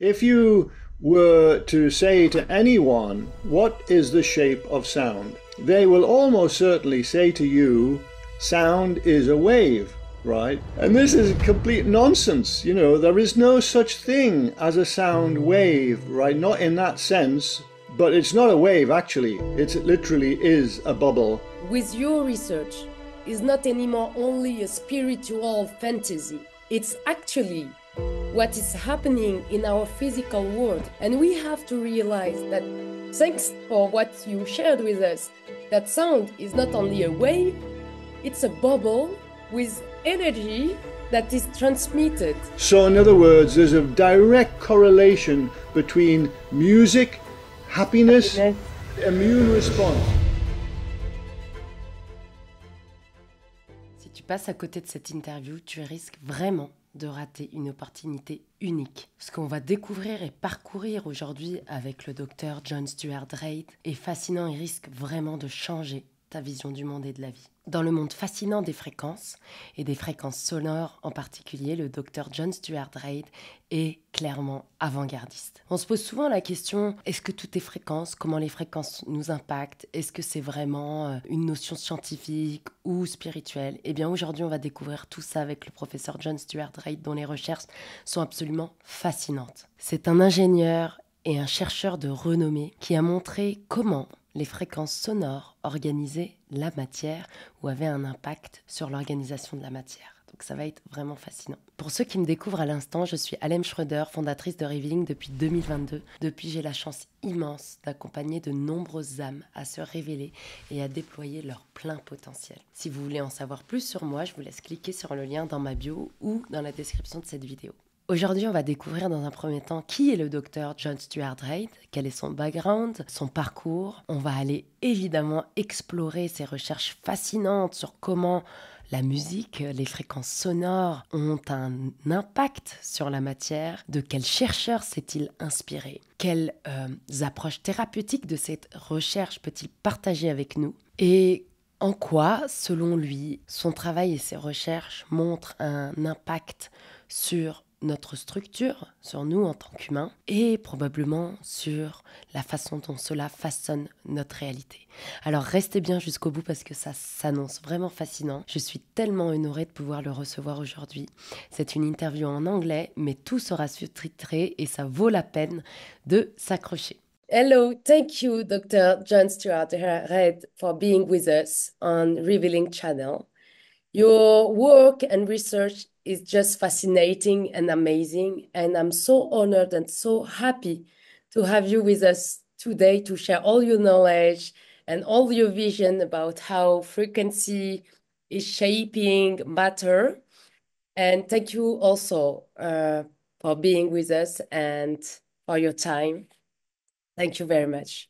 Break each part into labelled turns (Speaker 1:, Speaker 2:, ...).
Speaker 1: If you were to say to anyone, what is the shape of sound? They will almost certainly say to you, sound is a wave, right? And this is complete nonsense. You know, there is no such thing as a sound wave, right? Not in that sense, but it's not a wave actually. It literally is a bubble.
Speaker 2: With your research, it's not anymore only a spiritual fantasy. It's actually what is happening in our physical world. And we have to realize that, thanks for what you shared with us, that sound is not only a wave, it's a bubble with energy that is transmitted.
Speaker 1: So in other words, there's a direct correlation between music, happiness, immune response.
Speaker 2: Si tu passes à côté de cette interview, tu risques vraiment de rater une opportunité unique. Ce qu'on va découvrir et parcourir aujourd'hui avec le docteur John Stuart Reid est fascinant et risque vraiment de changer ta vision du monde et de la vie. Dans le monde fascinant des fréquences, et des fréquences sonores en particulier, le docteur John Stuart Reid est clairement avant-gardiste. On se pose souvent la question, est-ce que tout est fréquence? Comment les fréquences nous impactent? Est-ce que c'est vraiment une notion scientifique ou spirituelle? Eh bien aujourd'hui, on va découvrir tout ça avec le professeur John Stuart Reid, dont les recherches sont absolument fascinantes. C'est un ingénieur et un chercheur de renommée qui a montré comment les fréquences sonores organisaient la matière ou avaient un impact sur l'organisation de la matière. Donc ça va être vraiment fascinant. Pour ceux qui me découvrent à l'instant, je suis Alem Schroeder, fondatrice de Revealing depuis 2022. Depuis, j'ai la chance immense d'accompagner de nombreuses âmes à se révéler et à déployer leur plein potentiel. Si vous voulez en savoir plus sur moi, je vous laisse cliquer sur le lien dans ma bio ou dans la description de cette vidéo. Aujourd'hui, on va découvrir dans un premier temps qui est le docteur John Stuart Reid, quel est son background, son parcours. On va aller évidemment explorer ses recherches fascinantes sur comment la musique, les fréquences sonores ont un impact sur la matière. De quel chercheur s'est-il inspiré? Quelles approches thérapeutiques de cette recherche peut-il partager avec nous? Et en quoi, selon lui, son travail et ses recherches montrent un impact sur notre structure, sur nous en tant qu'humains, et probablement sur la façon dont cela façonne notre réalité. Alors restez bien jusqu'au bout parce que ça s'annonce vraiment fascinant. Je suis tellement honorée de pouvoir le recevoir aujourd'hui. C'est une interview en anglais, mais tout sera sous-titré et ça vaut la peine de s'accrocher. Hello, thank you, Dr. John Stuart Reid, for being with us on Revealing Channel. Your work and research is just fascinating and amazing, and I'm so honored and so happy to have you with us today to share all your knowledge and all your vision about how frequency is shaping matter. And thank you also for being with us and for your time. Thank you very much.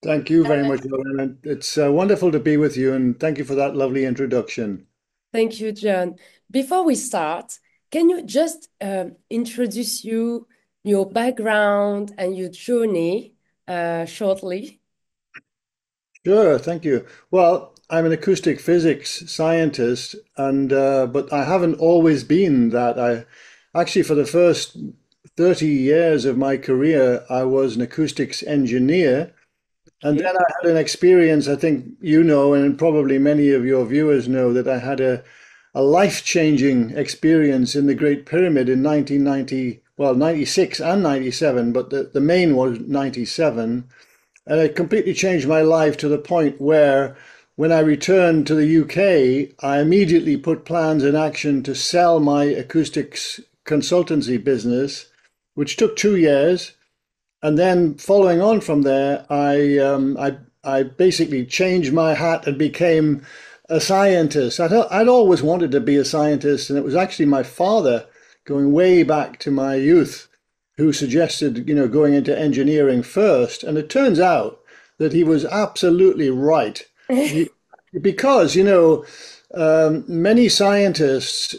Speaker 1: Thank you very much, Lauren. It's wonderful to be with you, and thank you for that lovely introduction.
Speaker 2: Thank you, John. Before we start, can you just introduce your background and your journey shortly?
Speaker 1: Sure, thank you. Well, I'm an acoustic physics scientist, and but I haven't always been that. I actually, for the first 30 years of my career, I was an acoustics engineer. And then I had an experience, I think you know, and probably many of your viewers know, that I had a life-changing experience in the Great Pyramid in 1990, well, 96 and 97, but the main was 97. And it completely changed my life to the point where when I returned to the UK, I immediately put plans in action to sell my acoustics consultancy business, which took 2 years. And then following on from there, I basically changed my hat and became a scientist. I'd always wanted to be a scientist, and it was actually my father, going way back to my youth, who suggested, you know, going into engineering first. And it turns out that he was absolutely right. Because, you know, many scientists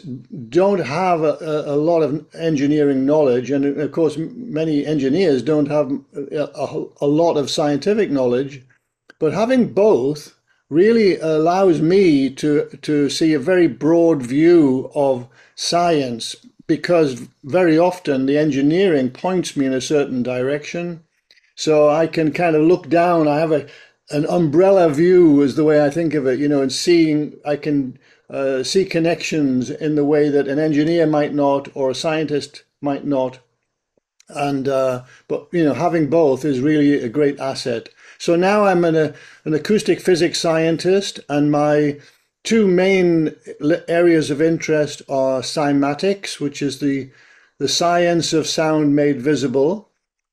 Speaker 1: don't have a lot of engineering knowledge, and of course many engineers don't have a lot of scientific knowledge, but having both really allows me to see a very broad view of science, because very often the engineering points me in a certain direction. So I can kind of look down. I have an umbrella view, is the way I think of it, and I can see connections in the way that an engineer might not or a scientist might not. And but having both is really a great asset. So now I'm an acoustic physics scientist, and my two main areas of interest are cymatics, which is the science of sound made visible,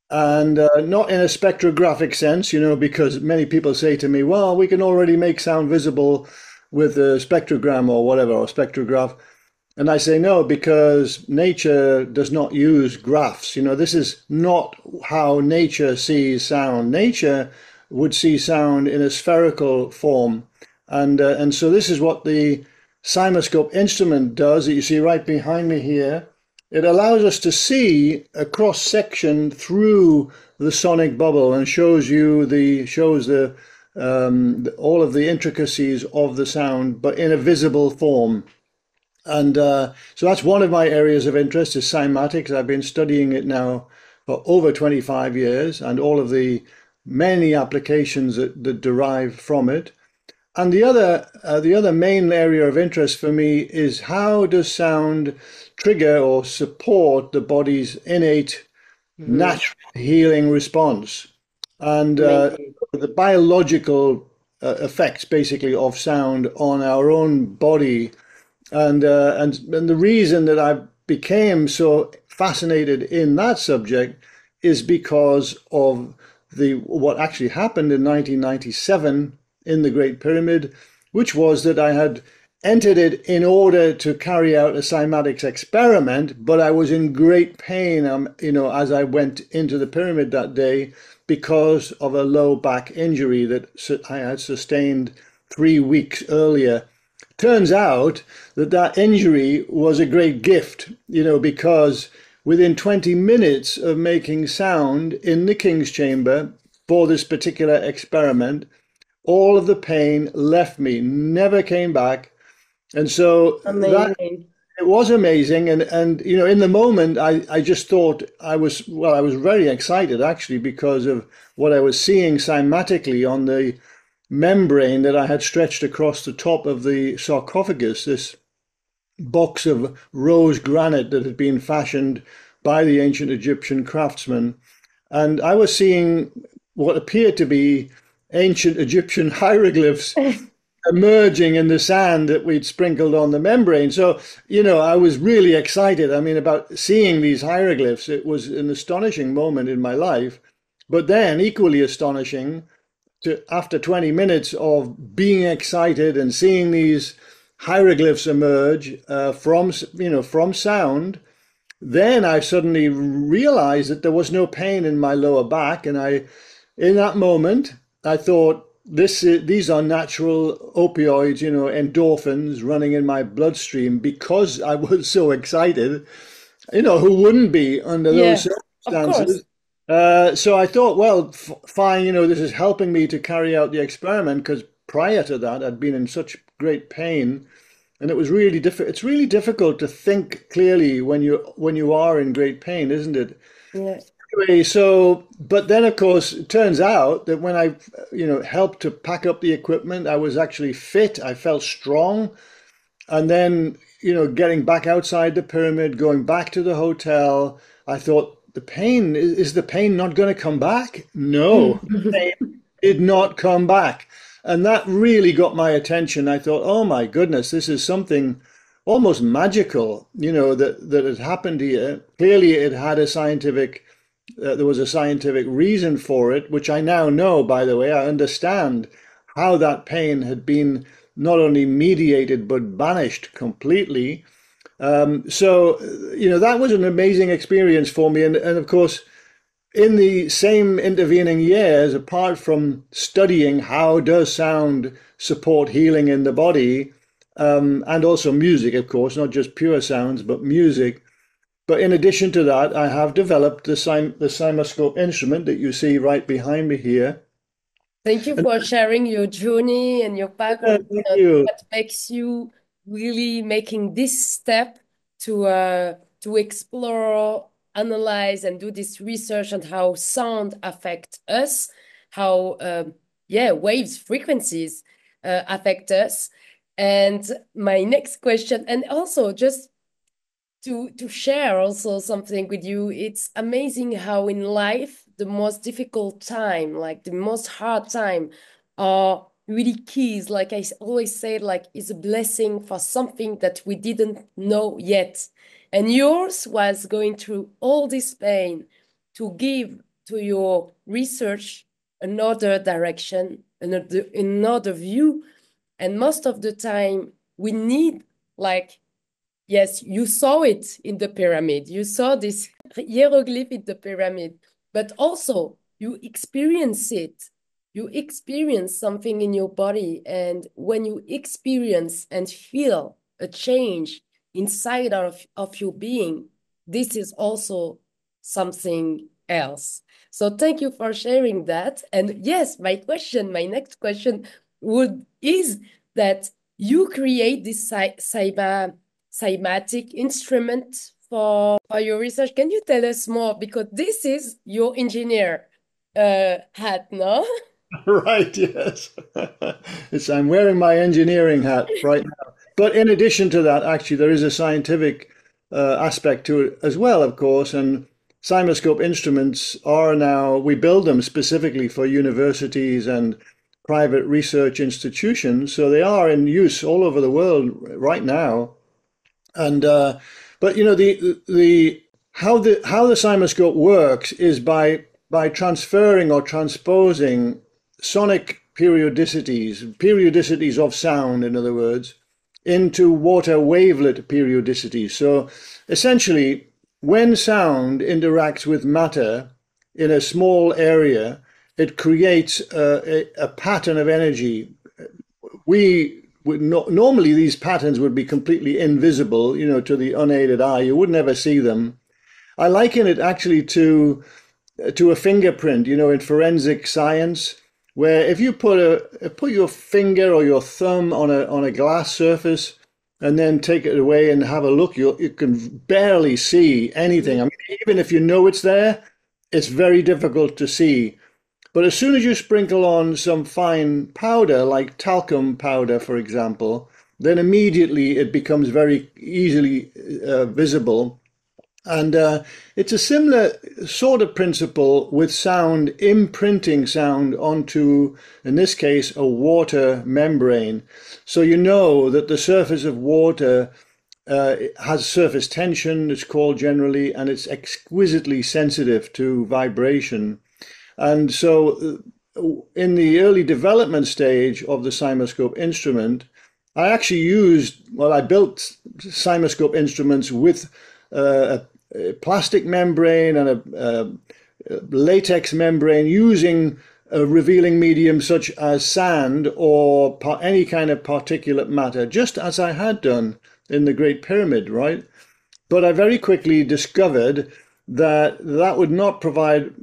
Speaker 1: and not in a spectrographic sense, because many people say to me, well, we can already make sound visible with a spectrogram or whatever, or spectrograph. And I say no, because nature does not use graphs. This is not how nature sees sound. Nature would see sound in a spherical form. And so this is what the Cymascope instrument does that you see right behind me here. It allows us to see a cross section through the sonic bubble and shows all of the intricacies of the sound, but in a visible form. And so that's one of my areas of interest is cymatics. I've been studying it now for over 25 years and all of the many applications that derive from it. And the other main area of interest for me is how does sound trigger or support the body's innate
Speaker 2: Mhm.
Speaker 1: natural healing response and
Speaker 2: Amazing.
Speaker 1: the biological effects basically of sound on our own body and the reason that I became so fascinated in that subject is because of the what actually happened in 1997 in the Great Pyramid, which was that I had entered it in order to carry out a cymatics experiment, but I was in great pain, as I went into the pyramid that day because of a low back injury that I had sustained 3 weeks earlier. Turns out that that injury was a great gift, because within 20 minutes of making sound in the King's Chamber for this particular experiment, all of the pain left me, never came back. And so that
Speaker 2: Amazing.
Speaker 1: it was amazing. And in the moment, I just thought I was very excited actually because of what I was seeing cymatically on the membrane that I had stretched across the top of the sarcophagus, this box of rose granite that had been fashioned by the ancient Egyptian craftsmen. And I was seeing what appeared to be ancient Egyptian hieroglyphs emerging in the sand that we'd sprinkled on the membrane. So, I was really excited. I mean, about seeing these hieroglyphs. It was an astonishing moment in my life. But then, equally astonishing, after 20 minutes of being excited and seeing these hieroglyphs emerge from sound, then I suddenly realized that there was no pain in my lower back, and in that moment, I thought these are natural opioids, endorphins running in my bloodstream because I was so excited. Who wouldn't be under those
Speaker 2: Yeah, of course.
Speaker 1: circumstances? So I thought, well, fine, this is helping me to carry out the experiment because prior to that, I'd been in such great pain, and it was really difficult. It's really difficult to think clearly when you are in great pain, isn't it?
Speaker 2: Yeah.
Speaker 1: Anyway, so, but then of course, it turns out that when I, helped to pack up the equipment, I was actually fit. I felt strong. And then, getting back outside the pyramid, going back to the hotel, I thought, is the pain not going to come back? No, the pain did not come back. And that really got my attention. I thought, oh my goodness, this is something almost magical, that had happened here. Clearly, there was a scientific reason for it, which I now know, by the way. I understand how that pain had been not only mediated but banished completely. So, that was an amazing experience for me. And of course, in the same intervening years, apart from studying how does sound support healing in the body, and also music, of course, not just pure sounds, but music. But in addition to that, I have developed the Cymascope instrument that you see right behind me here.
Speaker 2: Thank you
Speaker 1: And
Speaker 2: for sharing your journey and your background
Speaker 1: thank
Speaker 2: and
Speaker 1: you.
Speaker 2: what makes you really making this step to to explore, analyze, and do this research on how sound affect us, how yeah, waves, frequencies affect us. And my next question, and also just to share also something with you, it's amazing how in life the most difficult time, like the most hard time, are really keys. Like always say, like is a blessing for something that we didn't know yet. And yours was going through all this pain to give to your research another direction, another view. And most of the time we need, like, yes, you saw it in the pyramid. You saw this hieroglyph in the pyramid, but also you experience it. You experience something in your body. And when you experience and feel a change inside of your being, this is also something else. So thank you for sharing that. And yes, my next question would is that you create this cymatic instrument for your research. Can you tell us more? Because this is your engineer hat, no?
Speaker 1: Right, yes. I'm wearing my engineering hat right now. But in addition to that, actually, there is a scientific aspect to it as well, of course. And Cymascope instruments are now, we build them specifically for universities and private research institutions. So they are in use all over the world right now. And but you know the how the Cymascope works is by transferring or transposing sonic periodicities of sound, in other words, into water wavelet periodicities. So essentially, when sound interacts with matter in a small area, it creates a pattern of energy. We would not, normally these patterns would be completely invisible, you know, to the unaided eye. You would never see them. I liken it actually to a fingerprint, you know, in forensic science, where if you put your finger or your thumb on a glass surface and then take it away and have a look, you can barely see anything. I mean, even if you know it's there, it's very difficult to see. But as soon as you sprinkle on some fine powder, like talcum powder, for example, then immediately it becomes very easily visible. And it's a similar sort of principle with sound, imprinting sound onto, in this case, a water membrane. So you know that the surface of water has surface tension, it's called generally, and it's exquisitely sensitive to vibration. And so, in the early development stage of the Cymascope instrument, I actually I built Cymascope instruments with a plastic membrane and a latex membrane using a revealing medium such as sand or any kind of particulate matter, just as I had done in the Great Pyramid, right? But I very quickly discovered that would not provide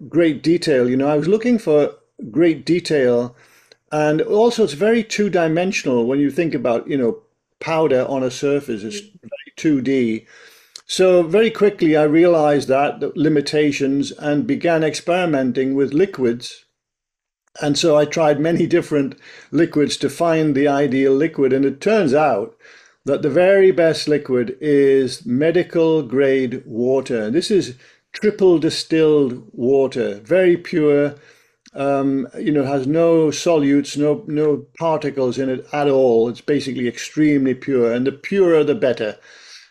Speaker 1: great detail. You know, I was looking for great detail, and also it's very two-dimensional when you think about, you know, powder on a surface. It's very 2D. So very quickly I realized that the limitations and began experimenting with liquids. And so I tried many different liquids to find the ideal liquid, and it turns out that the very best liquid is medical grade water. This is triple distilled water, very pure, you know, has no solutes, no particles in it at all. It's basically extremely pure, and the purer the better.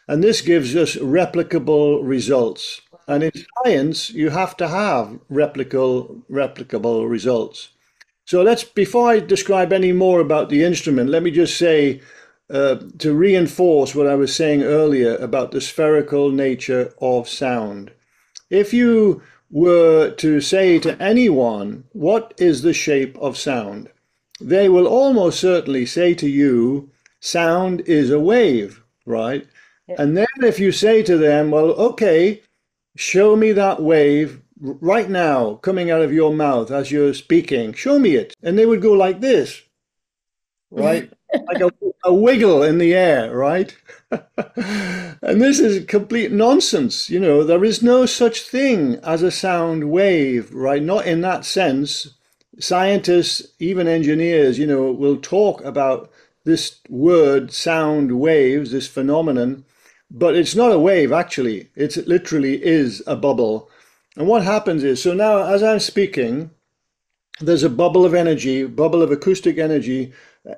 Speaker 1: And this gives us replicable results. And in science, you have to have replicable results. So before I describe any more about the instrument, let me just say, to reinforce what I was saying earlier about the spherical nature of sound. If you were to say to anyone, what is the shape of sound? They will almost certainly say to you, sound is a wave, right? And then if you say to them, well, okay, show me that wave right now coming out of your mouth as you're speaking, show me it. And they would go like this, right? like a wiggle in the air, right? And this is complete nonsense. You know, there is no such thing as a sound wave, right? Not in that sense. Scientists, even engineers, you know, will talk about this word sound waves, this phenomenon, but it's not a wave actually. It literally is a bubble. And what happens is, so now as I'm speaking, there's a bubble of energy, bubble of acoustic energy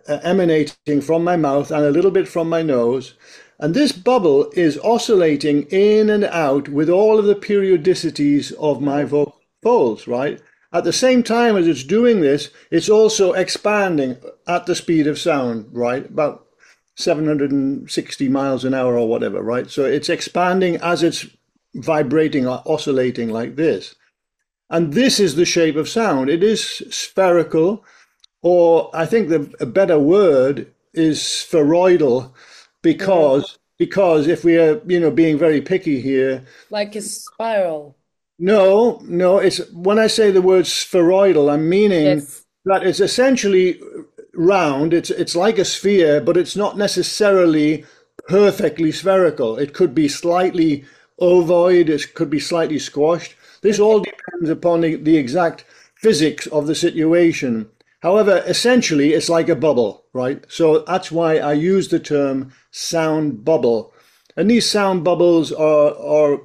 Speaker 1: emanating from my mouth and a little bit from my nose. And this bubble is oscillating in and out with all of the periodicities of my
Speaker 2: Wow.
Speaker 1: vocal folds, right? At the same time as it's doing this, it's also expanding at the speed of sound, right? About 760 miles an hour or whatever, right? So it's expanding as it's vibrating or oscillating like this. And this is the shape of sound. It is spherical, or I think a better word is spheroidal,
Speaker 2: Mm.
Speaker 1: because if we are, you know, being very picky here,
Speaker 2: Like a spiral.
Speaker 1: no, it's when I say the word spheroidal, I'm meaning
Speaker 2: Yes.
Speaker 1: that it's essentially round. It's like a sphere, but it's not necessarily perfectly spherical. It could be slightly ovoid, it could be slightly squashed. This
Speaker 2: Okay.
Speaker 1: all depends upon the exact physics of the situation. However, essentially, it's like a bubble, right? So that's why I use the term sound bubble. And these sound bubbles are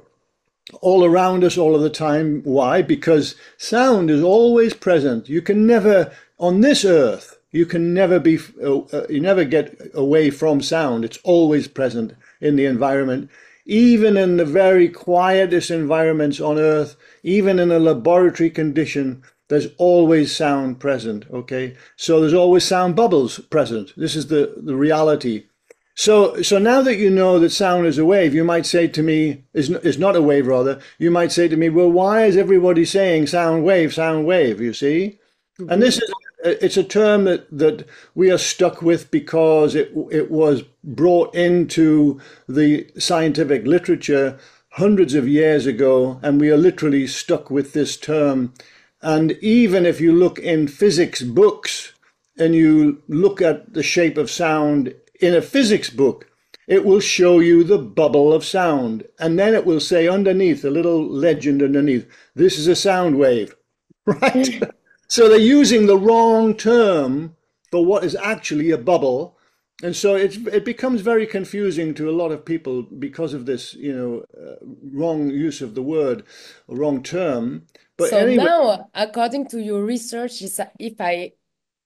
Speaker 1: all around us all of the time. Why? Because sound is always present. You can never, on this earth, you can never be, you never get away from sound. It's always present in the environment. Even in the very quietest environments on earth, even in a laboratory condition, there's always sound present. Okay. So there's always sound bubbles present. This is the reality. So now that you know that sound is a wave, you might say to me, is not a wave rather, you might say to me, well, why is everybody saying sound wave, you see? And
Speaker 2: Mhm.
Speaker 1: this is, it's a term that we are stuck with because it was brought into the scientific literature hundreds of years ago, and we are literally stuck with this term. And even if you look in physics books, and you look at the shape of sound in a physics book, it will show you the bubble of sound. And then it will say underneath, a little legend underneath, this is a sound wave, right? So they're using the wrong term for what is actually a bubble. And so it becomes very confusing to a lot of people because of this, you know, wrong use of the word, wrong term. But
Speaker 2: So
Speaker 1: anyway,
Speaker 2: now, according to your research, is that if I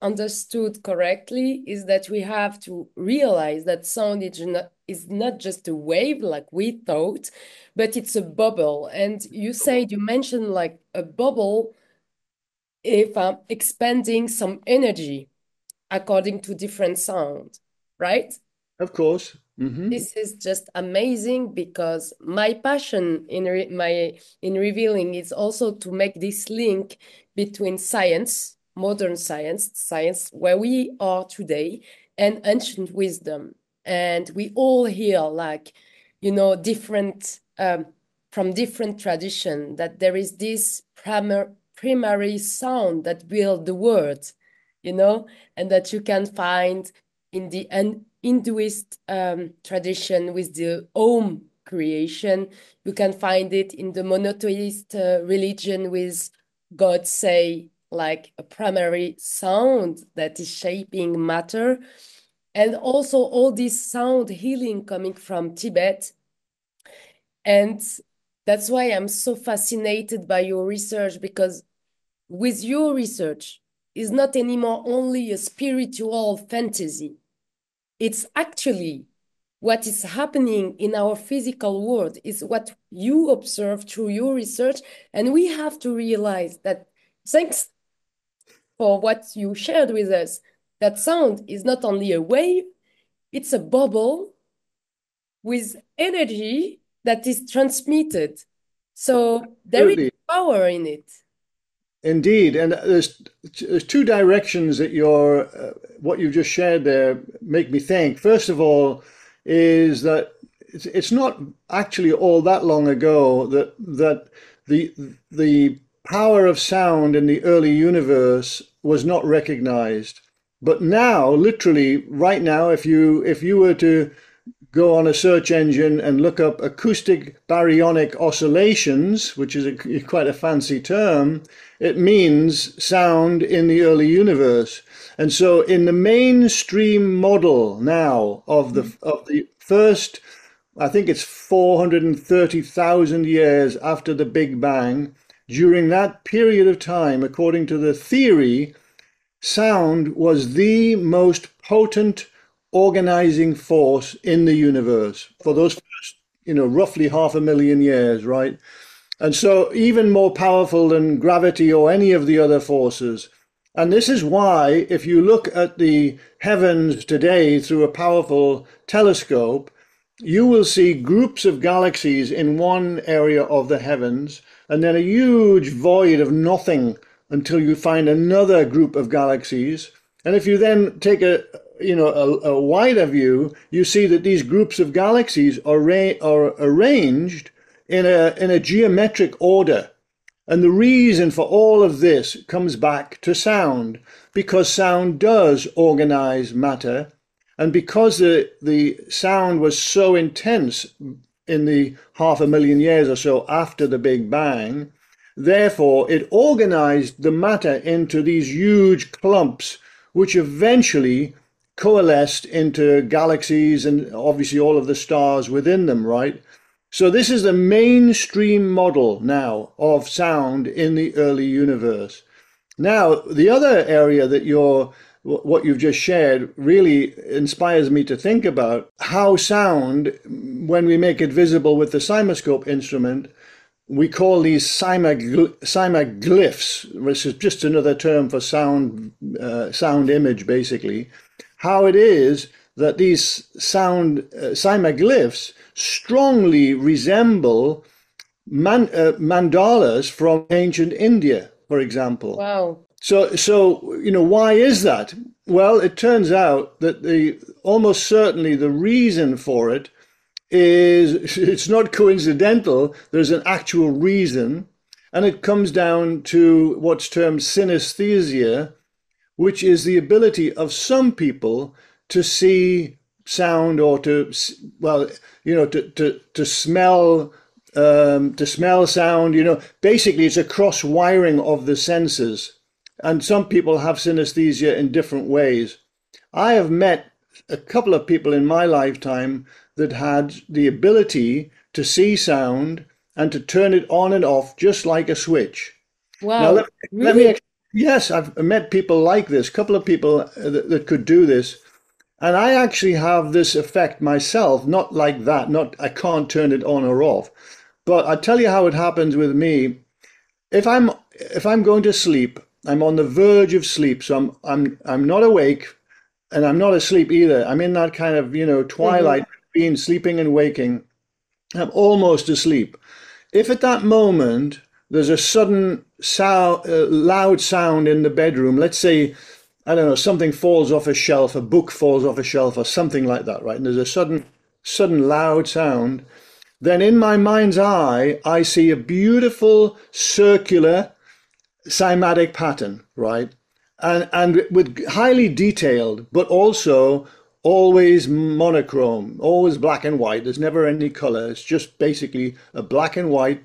Speaker 2: understood correctly, is that we have to realize that sound is not just a wave like we thought, but it's a bubble. And you mentioned like a bubble if expanding some energy according to different sound, right?
Speaker 1: of course. Hmm.
Speaker 2: This is just amazing because my passion in revealing is also to make this link between science, modern science, science where we are today, and ancient wisdom. And we all hear like, different from different tradition that there is this primary sound that build the world, you know, and that you can find in the Hinduist tradition with the Om creation. You can find it in the monotheist religion with God say like a primary sound that is shaping matter. And also all this sound healing coming from Tibet. And that's why I'm so fascinated by your research because with your research is not anymore only a spiritual fantasy. It's actually what is happening in our physical world is what you observe through your research. And we have to realize that thanks for what you shared with us, that sound is not only a wave, it's a bubble with energy that is transmitted. So there is
Speaker 1: Absolutely.
Speaker 2: power in it.
Speaker 1: Indeed, and there's two directions that your what you've just shared there make me think. First of all, is that it's not actually all that long ago that the power of sound in the early universe was not recognized. But now, literally, right now, if you were to go on a search engine and look up acoustic baryonic oscillations, which is quite a fancy term, it means sound in the early universe. And so in the mainstream model now of the first, I think it's 430,000 years after the Big Bang, during that period of time, according to the theory, sound was the most potent organizing force in the universe for those first, roughly 500,000 years, right? And so even more powerful than gravity or any of the other forces. And this is why, if you look at the heavens today through a powerful telescope, you will see groups of galaxies in one area of the heavens, and then a huge void of nothing until you find another group of galaxies. And if you then take a wider view, you see that these groups of galaxies are arranged in a geometric order. And the reason for all of this comes back to sound, because sound does organize matter. And because the sound was so intense in the 500,000 years or so after the Big Bang, therefore it organized the matter into these huge clumps, which eventually coalesced into galaxies and obviously all of the stars within them, right? So this is the mainstream model now of sound in the early universe. Now, the other area that what you've just shared really inspires me to think about how sound, when we make it visible with the Cymascope instrument, we call these cymaglyphs, which is just another term for sound image, basically. How it is that these cymaglyphs strongly resemble mandalas from ancient India, for example.
Speaker 2: Wow.
Speaker 1: So why is that? Well, it turns out that almost certainly the reason for it is it's not coincidental. There's an actual reason, and it comes down to what's termed synesthesia, which is the ability of some people to see sound or to smell sound. Basically it's a cross wiring of the senses, and some people have synesthesia in different ways. I have met a couple of people in my lifetime that had the ability to see sound and to turn it on and off just like a switch. Now,
Speaker 2: Wow.
Speaker 1: let
Speaker 2: Really?
Speaker 1: me, yes, I've met people like this, a couple of people that could do this. And I actually have this effect myself, not like that, I can't turn it on or off. But I tell you how it happens with me. If I'm going to sleep, I'm on the verge of sleep, so I'm not awake and I'm not asleep either. I'm in that kind of,
Speaker 2: Mm-hmm.
Speaker 1: twilight between sleeping and waking. I'm almost asleep. If at that moment there's a sudden sound, loud sound in the bedroom, let's say, I don't know, something falls off a shelf, a book falls off a shelf or something like that, right? And there's a sudden loud sound, then in my mind's eye, I see a beautiful circular cymatic pattern, right? And with highly detailed, but also always monochrome, always black and white. There's never any color. It's just basically a black and white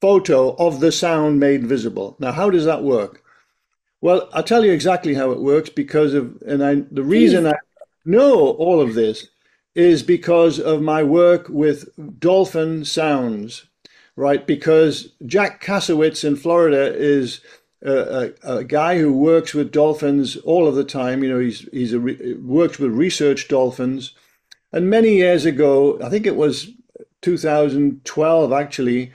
Speaker 1: photo of the sound made visible. Now, how does that work? Well, I'll tell you exactly how it works the reason
Speaker 2: Please.
Speaker 1: I know all of this is because of my work with dolphin sounds, right? Because Jack Kasowitz in Florida is a guy who works with dolphins all of the time. Works with research dolphins. And many years ago, I think it was 2012 actually,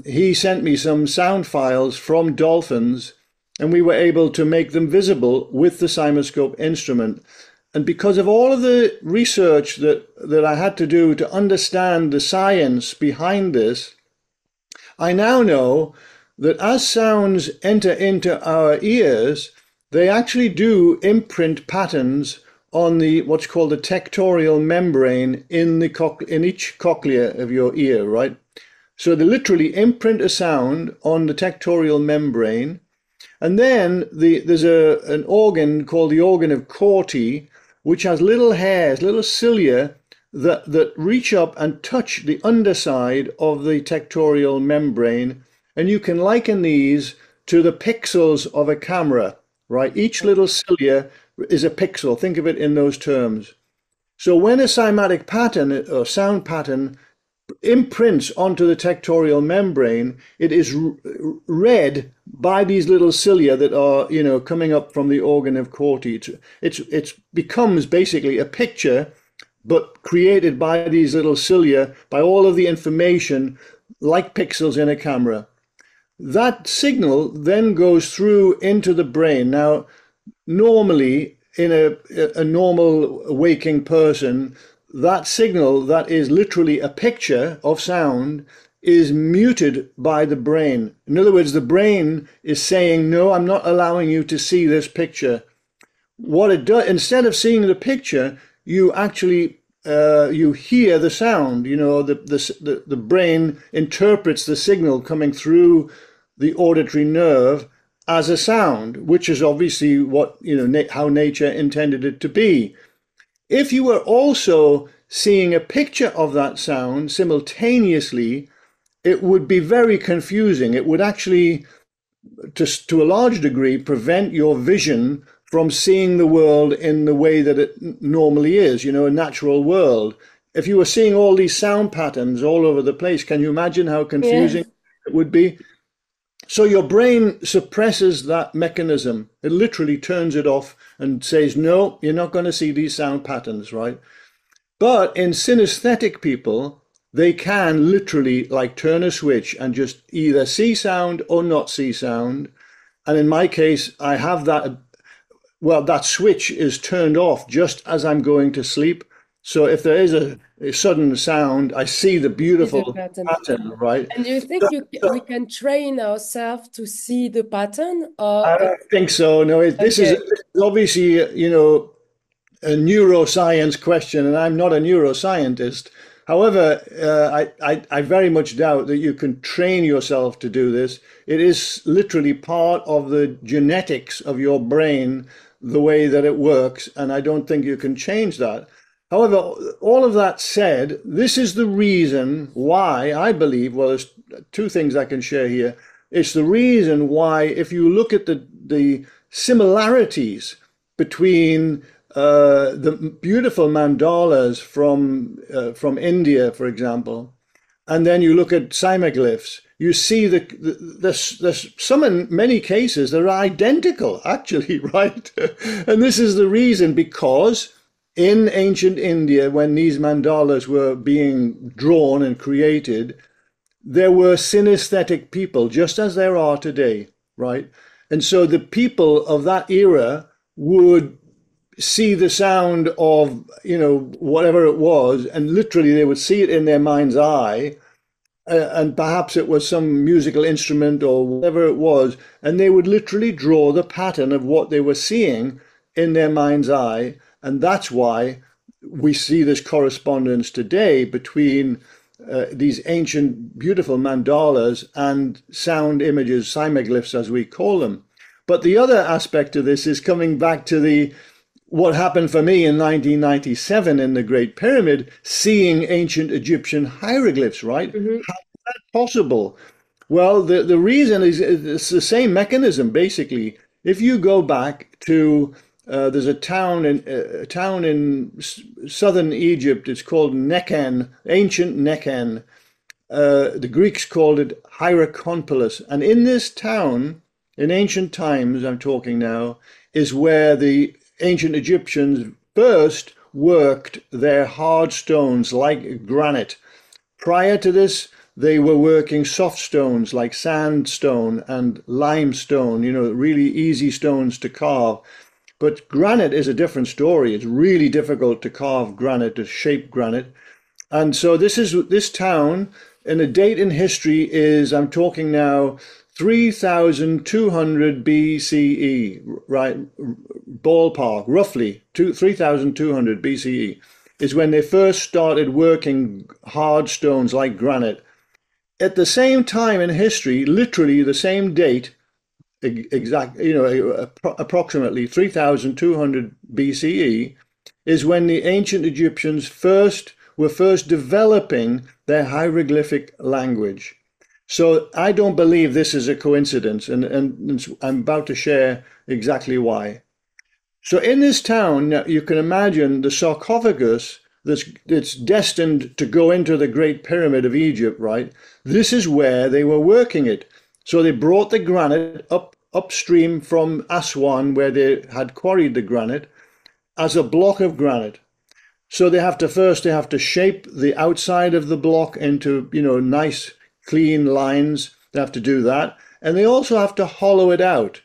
Speaker 1: he sent me some sound files from dolphins, and we were able to make them visible with the Cymascope instrument. And because of all of the research that I had to do to understand the science behind this, I now know that as sounds enter into our ears, they actually do imprint patterns on what's called the tectorial membrane in each cochlea of your ear, right? So they literally imprint a sound on the tectorial membrane, And then there's an organ called the organ of Corti, which has little hairs, little cilia that reach up and touch the underside of the tectorial membrane. And you can liken these to the pixels of a camera, right? Each little cilia is a pixel. Think of it in those terms. So when a cymatic pattern or sound pattern imprints onto the tectorial membrane, it is read by these little cilia that are, coming up from the organ of Corti. It becomes basically a picture, but created by these little cilia, by all of the information, like pixels in a camera. That signal then goes through into the brain. Now, normally, in a normal waking person, that signal that is literally a picture of sound is muted by the brain. In other words, the brain is saying, no, I'm not allowing you to see this picture. What it does, instead of seeing the picture, you actually you hear the sound. The brain interprets the signal coming through the auditory nerve as a sound, which is obviously what, how nature intended it to be. If you were also seeing a picture of that sound simultaneously, it would be very confusing. It would actually, to a large degree, prevent your vision from seeing the world in the way that it normally is, a natural world. If you were seeing all these sound patterns all over the place, can you imagine how confusing
Speaker 2: Yes.
Speaker 1: it would be? So your brain suppresses that mechanism. It literally turns it off and says, no, you're not going to see these sound patterns, right? But in synesthetic people, they can literally like turn a switch and just either see sound or not see sound. And in my case, I have that, well, that switch is turned off just as I'm going to sleep. So if there is a sudden sound, I see the
Speaker 2: See the
Speaker 1: beautiful
Speaker 2: pattern.
Speaker 1: pattern, right?
Speaker 2: And do you think we can train ourselves to see the pattern, or
Speaker 1: I don't think so. No, this is
Speaker 2: okay?
Speaker 1: obviously, a neuroscience question, and I'm not a neuroscientist. However, I very much doubt that you can train yourself to do this. It is literally part of the genetics of your brain, the way that it works, and I don't think you can change that. However, all of that said, this is the reason why I believe, well, there's two things I can share here. It's the reason why, if you look at the similarities between the beautiful mandalas from India, for example, and then you look at cymaglyphs, you see there's some in many cases that are identical, actually, right? And this is the reason, because in ancient India, when these mandalas were being drawn and created, there were synesthetic people, just as there are today, right? And so the people of that era would see the sound of, whatever it was, and literally they would see it in their mind's eye, and perhaps it was some musical instrument or whatever it was, and they would literally draw the pattern of what they were seeing in their mind's eye. And that's why we see this correspondence today between these ancient, beautiful mandalas and sound images, cymaglyphs as we call them. But the other aspect of this is coming back to what happened for me in 1997 in the Great Pyramid, seeing ancient Egyptian hieroglyphs, right?
Speaker 2: Mm-hmm.
Speaker 1: How is that possible? Well, the reason is it's the same mechanism, basically. If you go back to, there's a town in southern Egypt, it's called Nekhen, ancient Nekhen. The Greeks called it Hierakonpolis. And in this town, in ancient times, I'm talking now, is where the ancient Egyptians first worked their hard stones like granite. Prior to this, they were working soft stones like sandstone and limestone, really easy stones to carve. But granite is a different story. It's really difficult to carve granite, to shape granite. And so this town, and the date in history is, I'm talking now, 3,200 BCE, right? Ballpark, roughly 3,200 BCE is when they first started working hard stones like granite. At the same time in history, literally the same date, exact, approximately 3,200 BCE is when the ancient Egyptians were first developing their hieroglyphic language. So I don't believe this is a coincidence, and I'm about to share exactly why. So in this town, you can imagine the sarcophagus that's destined to go into the Great Pyramid of Egypt, right? This is where they were working it. So they brought the granite upstream from Aswan, where they had quarried the granite, as a block of granite. So they have to shape the outside of the block into, nice, clean lines. They have to do that. And they also have to hollow it out.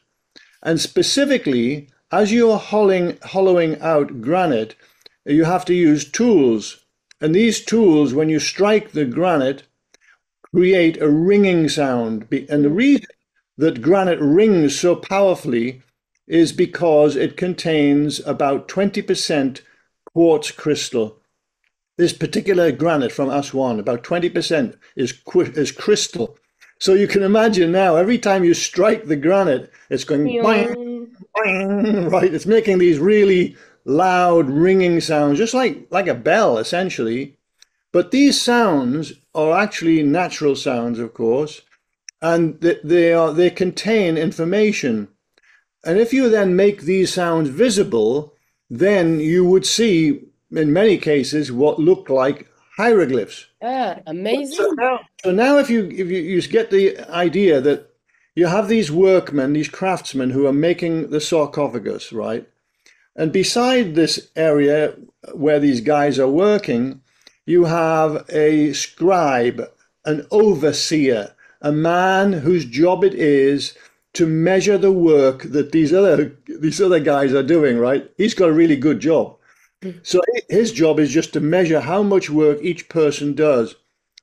Speaker 1: And specifically, as you are hollowing out granite, you have to use tools. And these tools, when you strike the granite, create a ringing sound. And the reason that granite rings so powerfully is because it contains about 20% quartz crystal. This particular granite from Aswan, about 20% is crystal. So you can imagine now, every time you strike the granite, it's going bang, bang, right? It's making these really loud ringing sounds, just like a bell, essentially. But these sounds are actually natural sounds, of course, and they contain information. And if you then make these sounds visible, then you would see, in many cases, what look like hieroglyphs.
Speaker 2: Amazing.
Speaker 1: So now if you get the idea that you have these workmen, these craftsmen who are making the sarcophagus, right? And beside this area where these guys are working, you have a scribe, an overseer, a man whose job it is to measure the work that these other guys are doing, right? He's got a really good job. So his job is just to measure how much work each person does.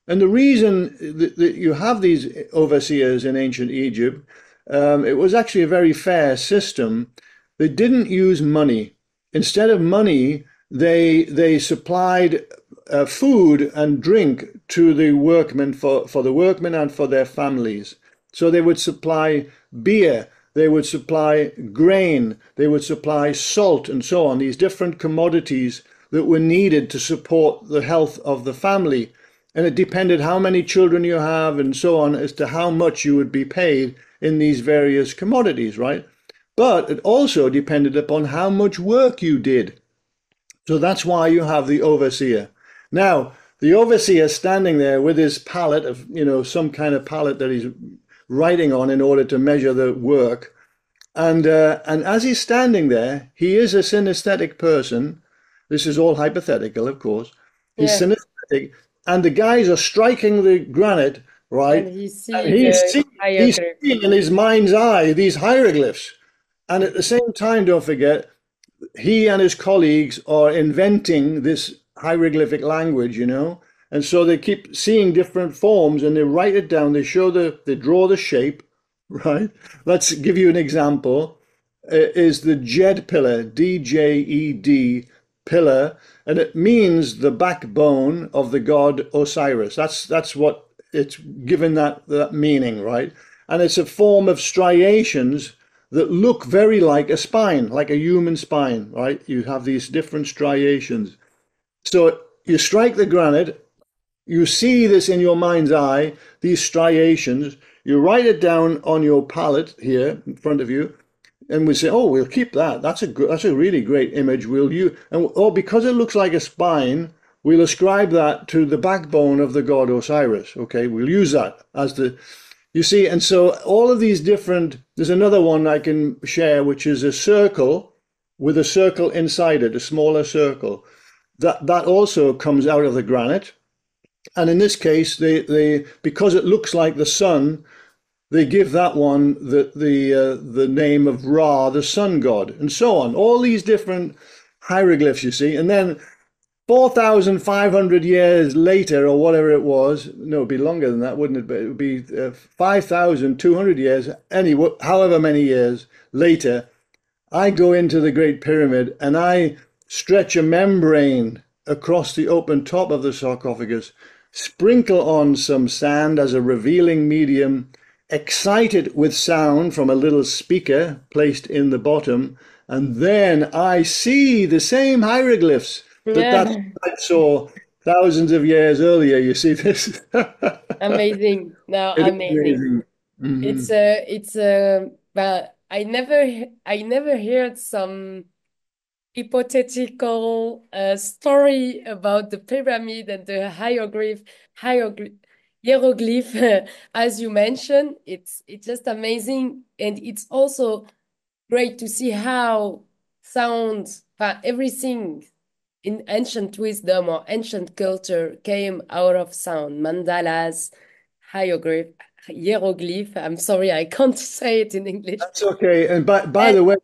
Speaker 1: And the reason that you have these overseers in ancient Egypt, it was actually a very fair system. They didn't use money. Instead of money, they supplied food and drink to the workmen for the workmen and for their families. So they would supply beer, they would supply grain, they would supply salt and so on, these different commodities that were needed to support the health of the family. And it depended how many children you have and so on as to how much you would be paid in these various commodities, right? But it also depended upon how much work you did. So that's why you have the overseer. Now, the overseer standing there with his palette of, some kind of palette that he's writing on in order to measure the work. And as he's standing there, he is a synesthetic person. This is all hypothetical, of course. He's synesthetic, and the guys are striking the granite, right?
Speaker 2: And
Speaker 1: He's seeing in his mind's eye these hieroglyphs. And at the same time, don't forget, he and his colleagues are inventing this hieroglyphic language, and so they keep seeing different forms and they write it down. They draw the shape, right? Let's give you an example. Is the Jed pillar, D-J-E-D pillar, and it means the backbone of the god Osiris. That's what it's given that meaning, right? And it's a form of striations that look very like a spine, like a human spine, right? You have these different striations. So you strike the granite, you see this in your mind's eye, these striations, you write it down on your palette here in front of you, and we say, oh, we'll keep that. That's a really great image. We'll use, because it looks like a spine, we'll ascribe that to the backbone of the god Osiris. Okay, we'll use that as you see, and so all of these there's another one I can share, which is a circle with a circle inside it, a smaller circle. That also comes out of the granite. And in this case, they because it looks like the sun, they give that one the name of Ra, the sun god, and so on. All these different hieroglyphs, you see. And then 4,500 years later, or whatever it was, no, it'd be longer than that, wouldn't it? But it would be 5,200 years, however many years later, I go into the Great Pyramid and I stretch a membrane across the open top of the sarcophagus, sprinkle on some sand as a revealing medium, excite it with sound from a little speaker placed in the bottom, and then I see the same hieroglyphs that
Speaker 2: Yeah.
Speaker 1: I saw thousands of years earlier. You see this?
Speaker 2: Amazing. No,
Speaker 1: It is
Speaker 2: amazing.
Speaker 1: amazing. Hmm.
Speaker 2: But I never heard some hypothetical story about the pyramid and the hieroglyph, hieroglyph as you mentioned. It's just amazing, and it's also great to see how sound, everything in ancient wisdom or ancient culture came out of sound. Mandalas, hieroglyph, hieroglyph. I'm sorry, I can't say it in English.
Speaker 1: That's okay. And by
Speaker 2: And
Speaker 1: the way,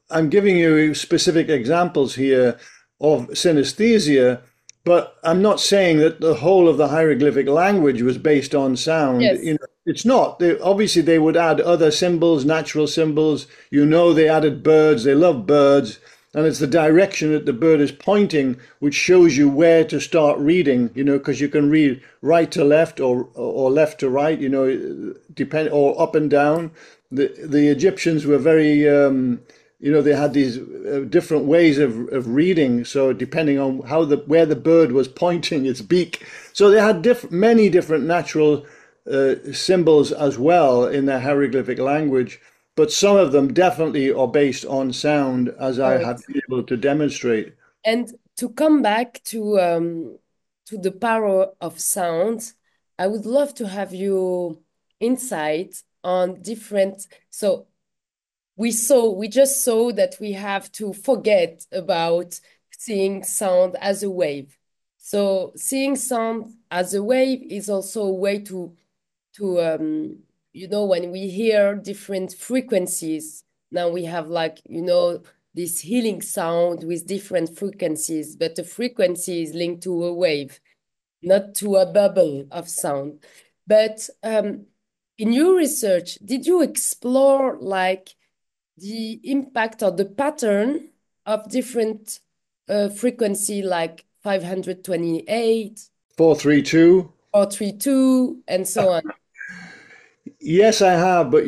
Speaker 1: I'm giving you specific examples here of synesthesia, but I'm not saying that the whole of the hieroglyphic language was based on sound.
Speaker 2: yes,
Speaker 1: It's not. Obviously, they would add other symbols, natural symbols. They added birds. They love birds. And it's the direction that the bird is pointing, which shows you where to start reading, because you can read right to left or left to right, or up and down. The Egyptians were very, they had these different ways of reading. So depending on where the bird was pointing its beak, so they had many different natural symbols as well in their hieroglyphic language. But some of them definitely are based on sound, as I have
Speaker 2: correct.
Speaker 1: been able to demonstrate.
Speaker 2: And to come back to the power of sound, I would love to have your insight on different. So we just saw that we have to forget about seeing sound as a wave. So seeing sound as a wave is also a way to when we hear different frequencies. Now we have like this healing sound with different frequencies, but the frequency is linked to a wave, not to a bubble of sound. But in your research, did you explore like the impact or the pattern of different frequency, like 528
Speaker 1: 432.
Speaker 2: or 32 and so on?
Speaker 1: Yes, I have, but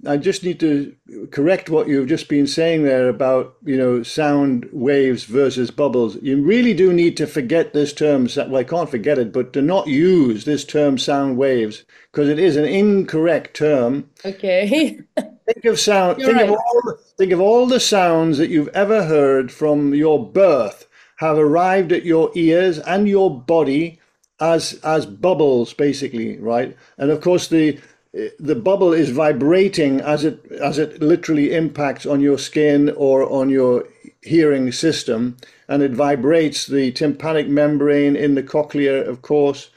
Speaker 1: I just need to correct what you've just been saying there about, sound waves versus bubbles. You really do need to forget this term. Well, I can't forget it, but to not use this term sound waves because it is an incorrect term.
Speaker 2: Okay.
Speaker 1: Think of sound.
Speaker 2: You're right.
Speaker 1: Think of all the sounds that you've ever heard from your birth have arrived at your ears and your body as bubbles, basically, right? And of course, the bubble is vibrating as it literally impacts on your skin or on your hearing system, and it vibrates the tympanic membrane in the cochlea, of course,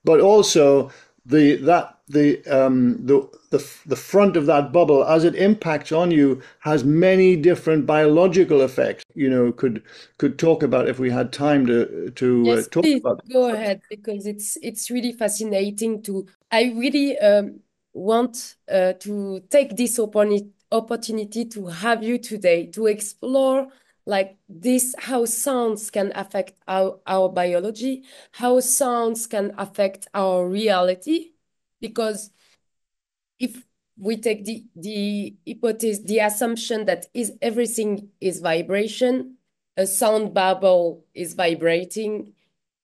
Speaker 1: but also the that the front of that bubble as it impacts on you has many different biological effects. Could talk about if we had time to
Speaker 2: Yes,
Speaker 1: talk
Speaker 2: please
Speaker 1: about
Speaker 2: go
Speaker 1: that.
Speaker 2: ahead because it's really fascinating to. I really want to take this opportunity to have you today to explore like this how sounds can affect our biology, how sounds can affect our reality, because if we take the hypothesis, the assumption that is everything is vibration, a sound bubble is vibrating,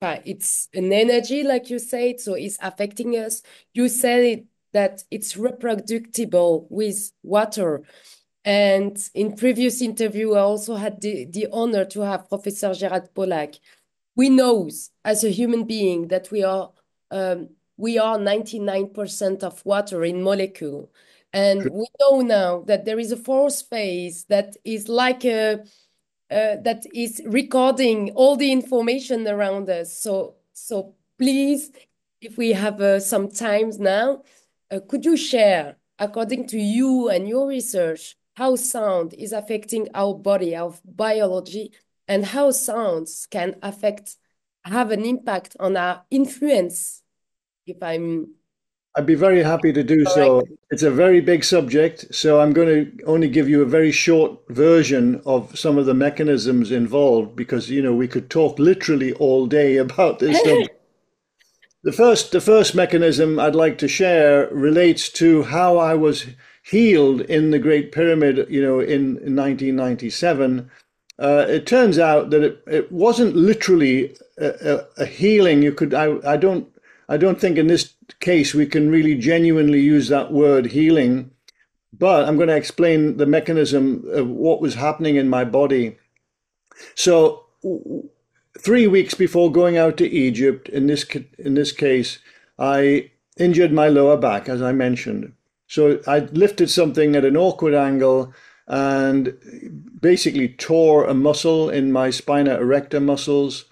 Speaker 2: it's an energy, like you said, so it's affecting us. You said it, that it's reproducible with water. And in previous interview, I also had the honor to have Professor Gerard Pollack. We know as a human being that we are 99% of water in molecule. And we know now that there is a fourth phase that is like that is recording all the information around us. So please, if we have some times now, could you share, according to you and your research, how sound is affecting our body, our biology, and how sounds can have an impact on our influence, if I'm
Speaker 1: I'd be very happy to do
Speaker 2: correct?
Speaker 1: so. It's a very big subject, so I'm going to only give you a very short version of some of the mechanisms involved because, we could talk literally all day about this subject. The first mechanism I'd like to share relates to how I was healed in the Great Pyramid, in 1997. It turns out that it wasn't literally a healing. I don't think in this case we can really genuinely use that word healing, but I'm going to explain the mechanism of what was happening in my body. So 3 weeks before going out to Egypt, in this case, I injured my lower back, as I mentioned. So I lifted something at an awkward angle and basically tore a muscle in my spina erector muscles.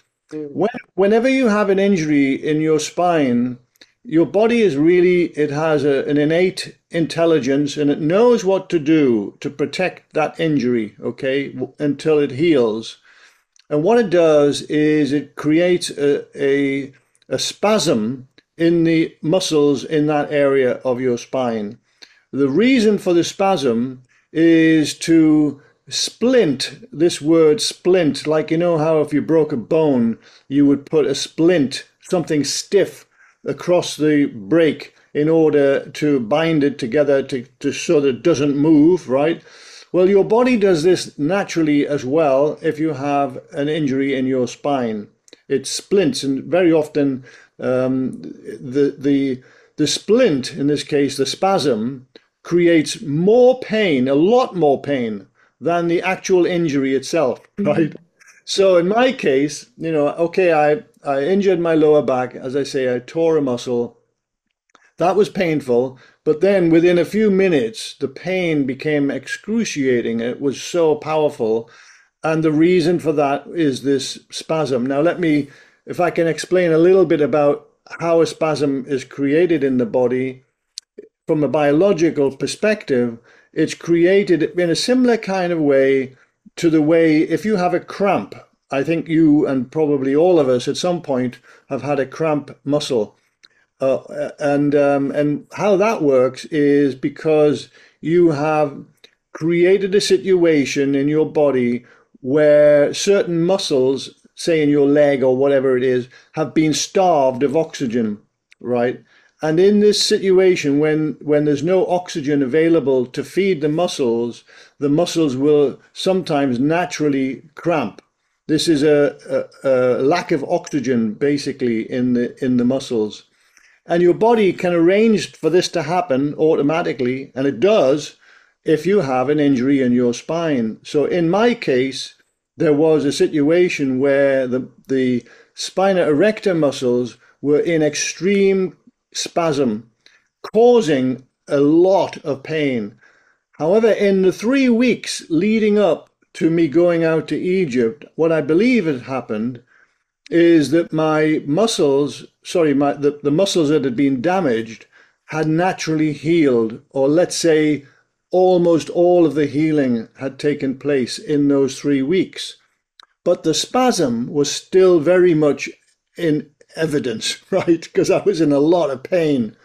Speaker 1: Whenever you have an injury in your spine, your body it has an innate intelligence and it knows what to do to protect that injury, okay, until it heals. And what it does is it creates a spasm in the muscles in that area of your spine. The reason for the spasm is to splint, this word splint, like how if you broke a bone, you would put a splint, something stiff, across the break in order to bind it together so that it doesn't move, right? Well, your body does this naturally as well if you have an injury in your spine. It splints, and very often the splint, in this case, the spasm, creates more pain, a lot more pain than the actual injury itself, right? So in my case, okay, I injured my lower back. As I say, I tore a muscle. That was painful, but then within a few minutes, the pain became excruciating. It was so powerful. And the reason for that is this spasm. Now, if I can explain a little bit about how a spasm is created in the body from a biological perspective, it's created in a similar kind of way to the way if you have a cramp. I think you and probably all of us at some point have had a cramp muscle. And how that works is because you have created a situation in your body where certain muscles, say in your leg or whatever it is, have been starved of oxygen, right? And in this situation, when there's no oxygen available to feed the muscles will sometimes naturally cramp. This is a lack of oxygen, basically, in the muscles. And your body can arrange for this to happen automatically, and it does if you have an injury in your spine. So in my case, there was a situation where the spina erector muscles were in extreme spasm, causing a lot of pain. However, in the 3 weeks leading up to me going out to Egypt, what I believe had happened is that my muscles, the muscles that had been damaged had naturally healed, or let's say almost all of the healing had taken place in those 3 weeks. But the spasm was still very much in evidence, right? Because I was in a lot of pain.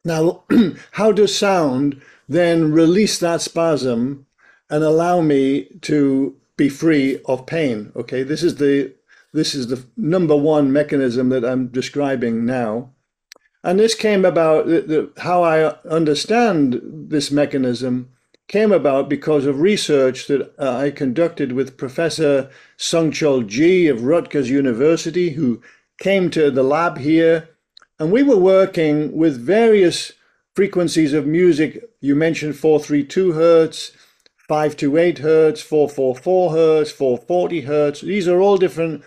Speaker 1: Now, how does sound then release that spasm and allow me to be free of pain? Okay, this is the number one mechanism that I'm describing now. And this came about, how I understand this mechanism came about because of research that I conducted with Professor Sungchul Ji of Rutgers University, who came to the lab here. And we were working with various frequencies of music. You mentioned 432 hertz, 528 hertz, 444 hertz, 440 hertz. These are all different,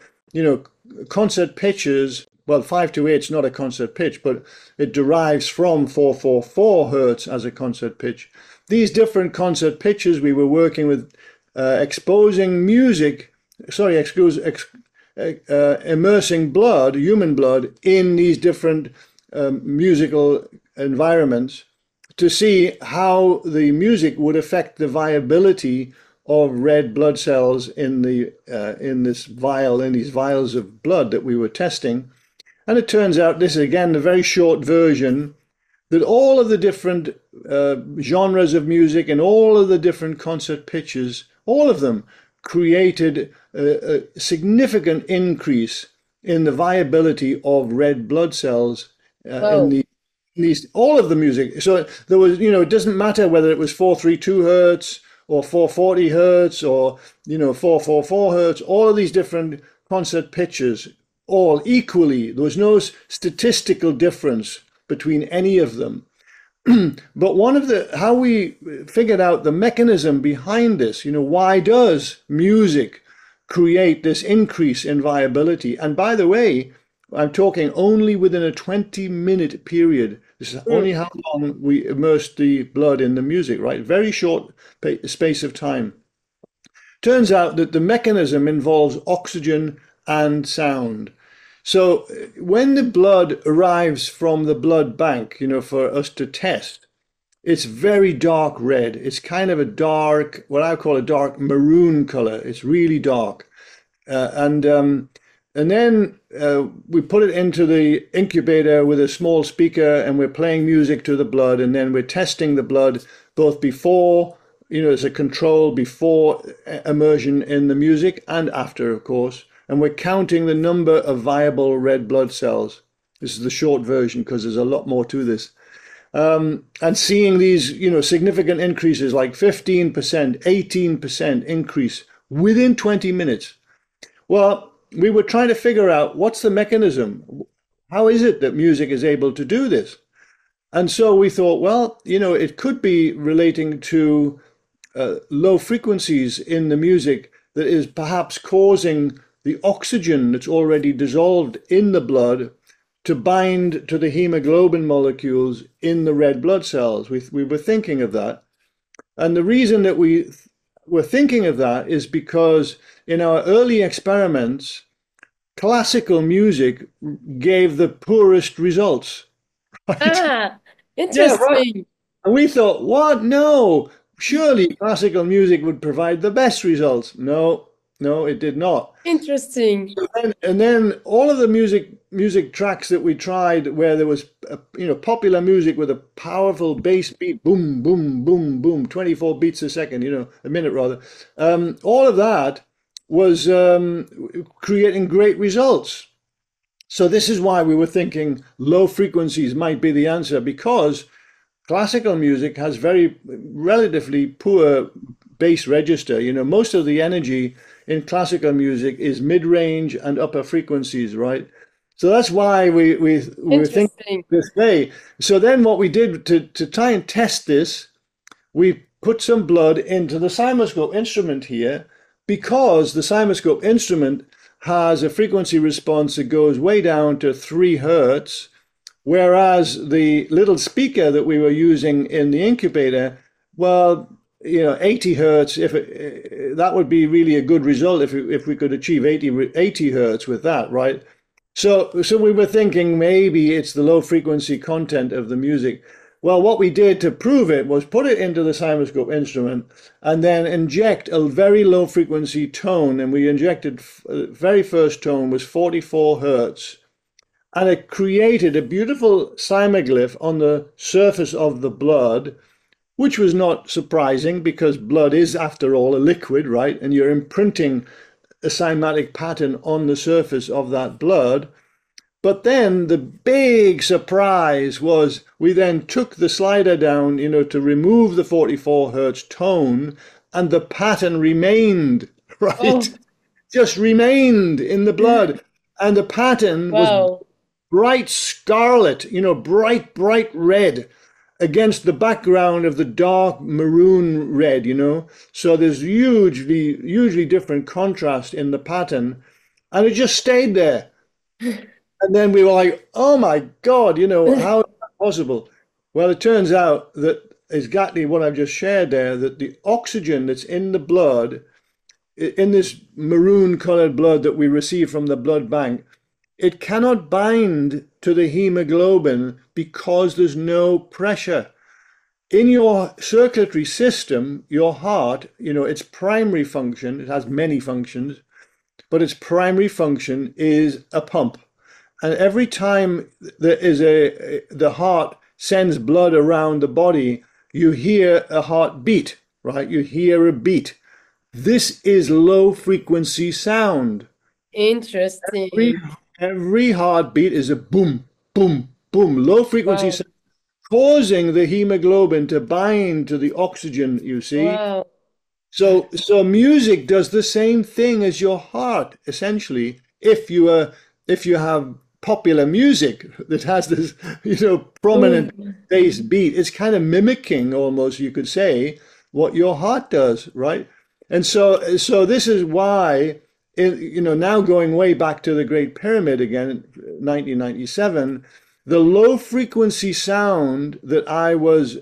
Speaker 1: concert pitches. Well, 528 is not a concert pitch, but it derives from 444 hertz as a concert pitch. These different concert pitches, we were working with exposing music, immersing blood, human blood, in these different musical environments to see how the music would affect the viability of red blood cells in these vials of blood that we were testing. And it turns out, this is again a very short version, that all of the different genres of music and all of the different concert pitches, all of them created a significant increase in the viability of red blood cells in
Speaker 2: Wow.
Speaker 1: these all of the music. So there was, it doesn't matter whether it was 432 hertz or 440 hertz or 444 hertz. All of these different concert pitches, all equally. There was no statistical difference between any of them. But one of the how we figured out the mechanism behind this, why does music create this increase in viability? And by the way, I'm talking only within a 20-minute period. This is
Speaker 2: Mm.
Speaker 1: only how long we immersed the blood in the music, right? Very short space of time. Turns out that the mechanism involves oxygen and sound. So when the blood arrives from the blood bank, for us to test, it's very dark red. It's kind of a dark, what I call a dark maroon color. It's really dark. And then we put it into the incubator with a small speaker, and we're playing music to the blood, and then we're testing the blood both before, as a control before immersion in the music and after, of course. And we're counting the number of viable red blood cells. This is the short version because there's a lot more to this. And seeing these, significant increases like 15%, 18% increase within 20 minutes. Well, we were trying to figure out what's the mechanism? How is it that music is able to do this? And so we thought, well, it could be relating to low frequencies in the music that is perhaps causing the oxygen that's already dissolved in the blood to bind to the hemoglobin molecules in the red blood cells. We were thinking of that. And the reason that we were thinking of that is because in our early experiments, classical music gave the poorest results, right?
Speaker 2: Ah,
Speaker 1: Yeah, right.
Speaker 2: interesting.
Speaker 1: And we thought, what? No, surely classical music would provide the best results. No, no, it did not.
Speaker 2: Interesting.
Speaker 1: And then all of the music tracks that we tried where there was popular music with a powerful bass beat, boom, boom, boom, boom, 24 beats a second, a minute rather. All of that was creating great results. So this is why we were thinking low frequencies might be the answer, because classical music has very relatively poor bass register. Most of the energy in classical music is mid-range and upper frequencies, right? So that's why we think
Speaker 2: Interesting.
Speaker 1: this way. So then what we did to try and test this, we put some blood into the Cymascope instrument here, because the Cymascope instrument has a frequency response that goes way down to 3 hertz, whereas the little speaker that we were using in the incubator, well, 80 hertz, that would be really a good result if we could achieve 80 hertz with that, right? So we were thinking maybe it's the low frequency content of the music. Well, what we did to prove it was put it into the Cymascope instrument and then inject a very low frequency tone. And we injected, the very first tone was 44 hertz. And it created a beautiful cymaglyph on the surface of the blood, which was not surprising because blood is, after all, a liquid, right? And you're imprinting a cymatic pattern on the surface of that blood. But then the big surprise was we then took the slider down, to remove the 44 hertz tone, and the pattern remained, right?
Speaker 2: Oh,
Speaker 1: Just remained in the blood. And the pattern was
Speaker 2: wow.
Speaker 1: bright scarlet, bright red against the background of the dark maroon red. So there's hugely different contrast in the pattern. And it just stayed there. And then we were like, oh my God, how is that possible? Well, it turns out that exactly what I've just shared there, that the oxygen that's in the blood, in this maroon colored blood that we receive from the blood bank, it cannot bind to the hemoglobin because there's no pressure. In your circulatory system, your heart, its primary function, it has many functions, but its primary function is a pump. And every time there is the heart sends blood around the body, you hear a heartbeat, right? You hear a beat. This is low frequency sound. Every
Speaker 2: Interesting.
Speaker 1: Every heartbeat is a boom, boom, boom, low frequency
Speaker 2: Wow.
Speaker 1: sound, causing the hemoglobin to bind to the oxygen, you see.
Speaker 2: Wow.
Speaker 1: So music does the same thing as your heart, essentially. If you have popular music that has this, prominent
Speaker 2: Boom.
Speaker 1: bass beat, it's kind of mimicking almost, you could say, what your heart does, right? And so this is why, now going way back to the Great Pyramid again, 1997, the low frequency sound that I was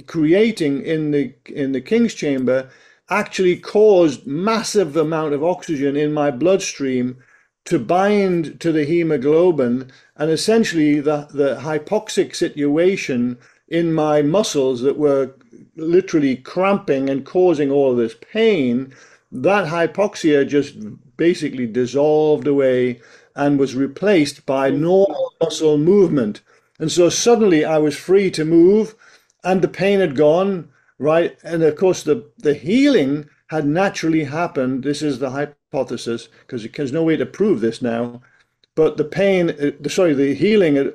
Speaker 1: creating in the King's Chamber actually caused massive amount of oxygen in my bloodstream to bind to the hemoglobin, and essentially the hypoxic situation in my muscles that were literally cramping and causing all this pain, that hypoxia just basically dissolved away and was replaced by normal muscle movement. And so suddenly I was free to move and the pain had gone, right? And of course, the healing had naturally happened. This is the hypothesis, because there's no way to prove this now. But the healing had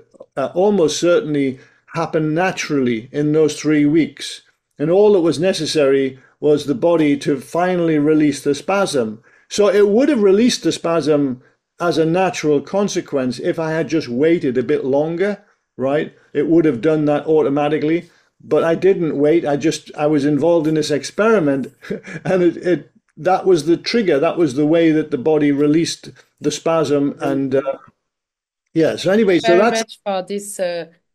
Speaker 1: almost certainly happened naturally in those 3 weeks. And all that was necessary was the body to finally release the spasm. So it would have released the spasm as a natural consequence if I had just waited a bit longer, right? It would have done that automatically. But I didn't wait. I was involved in this experiment, and it that was the trigger. That was the way that the body released the spasm. And yeah. So anyway, so
Speaker 2: Very
Speaker 1: that's
Speaker 2: much for this